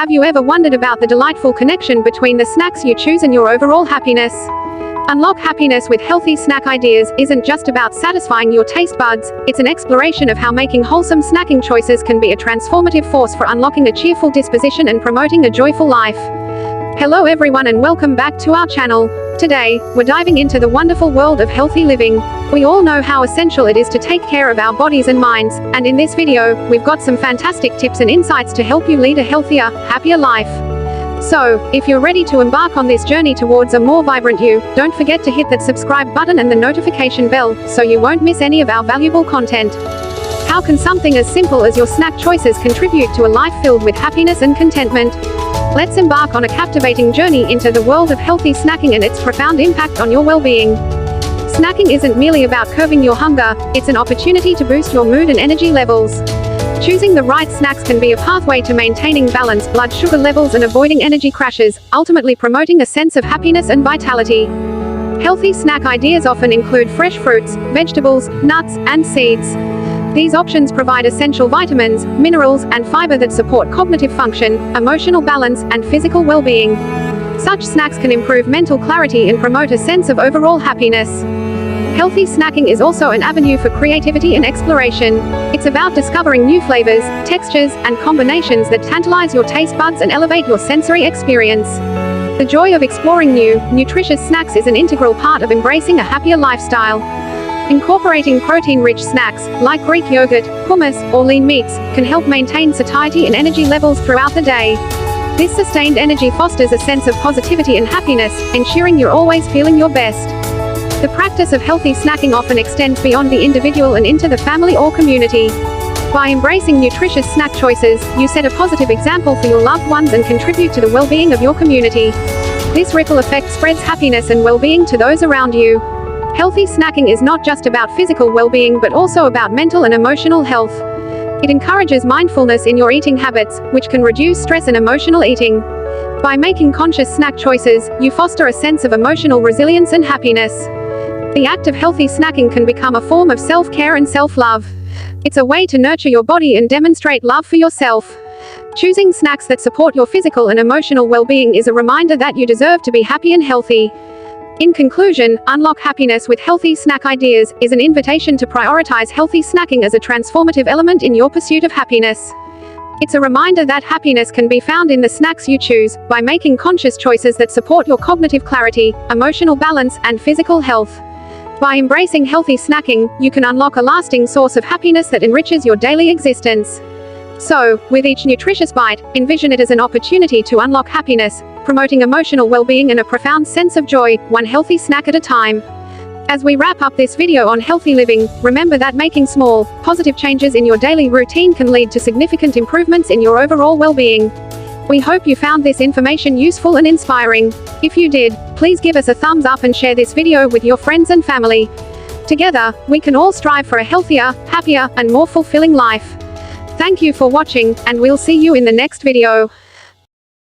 Have you ever wondered about the delightful connection between the snacks you choose and your overall happiness? Unlock happiness with healthy snack ideas isn't just about satisfying your taste buds, it's an exploration of how making wholesome snacking choices can be a transformative force for unlocking a cheerful disposition and promoting a joyful life. Hello everyone and welcome back to our channel. Today, we're diving into the wonderful world of healthy living. We all know how essential it is to take care of our bodies and minds, and in this video, we've got some fantastic tips and insights to help you lead a healthier, happier life. So, if you're ready to embark on this journey towards a more vibrant you, don't forget to hit that subscribe button and the notification bell, so you won't miss any of our valuable content. How can something as simple as your snack choices contribute to a life filled with happiness and contentment? Let's embark on a captivating journey into the world of healthy snacking and its profound impact on your well-being. Snacking isn't merely about curbing your hunger, it's an opportunity to boost your mood and energy levels. Choosing the right snacks can be a pathway to maintaining balanced blood sugar levels and avoiding energy crashes, ultimately promoting a sense of happiness and vitality. Healthy snack ideas often include fresh fruits, vegetables, nuts, and seeds. These options provide essential vitamins, minerals, and fiber that support cognitive function, emotional balance, and physical well-being. Such snacks can improve mental clarity and promote a sense of overall happiness. Healthy snacking is also an avenue for creativity and exploration. It's about discovering new flavors, textures, and combinations that tantalize your taste buds and elevate your sensory experience. The joy of exploring new, nutritious snacks is an integral part of embracing a happier lifestyle. Incorporating protein-rich snacks, like Greek yogurt, hummus, or lean meats, can help maintain satiety and energy levels throughout the day. This sustained energy fosters a sense of positivity and happiness, ensuring you're always feeling your best. The practice of healthy snacking often extends beyond the individual and into the family or community. By embracing nutritious snack choices, you set a positive example for your loved ones and contribute to the well-being of your community. This ripple effect spreads happiness and well-being to those around you. Healthy snacking is not just about physical well-being but also about mental and emotional health. It encourages mindfulness in your eating habits, which can reduce stress and emotional eating. By making conscious snack choices, you foster a sense of emotional resilience and happiness. The act of healthy snacking can become a form of self-care and self-love. It's a way to nurture your body and demonstrate love for yourself. Choosing snacks that support your physical and emotional well-being is a reminder that you deserve to be happy and healthy. In conclusion, Unlock Happiness with Healthy Snack Ideas is an invitation to prioritize healthy snacking as a transformative element in your pursuit of happiness. It's a reminder that happiness can be found in the snacks you choose, by making conscious choices that support your cognitive clarity, emotional balance, and physical health. By embracing healthy snacking, you can unlock a lasting source of happiness that enriches your daily existence. So, with each nutritious bite, envision it as an opportunity to unlock happiness, promoting emotional well-being and a profound sense of joy, one healthy snack at a time. As we wrap up this video on healthy living, remember that making small, positive changes in your daily routine can lead to significant improvements in your overall well-being. We hope you found this information useful and inspiring. If you did, please give us a thumbs up and share this video with your friends and family. Together, we can all strive for a healthier, happier, and more fulfilling life. Thank you for watching, and we'll see you in the next video.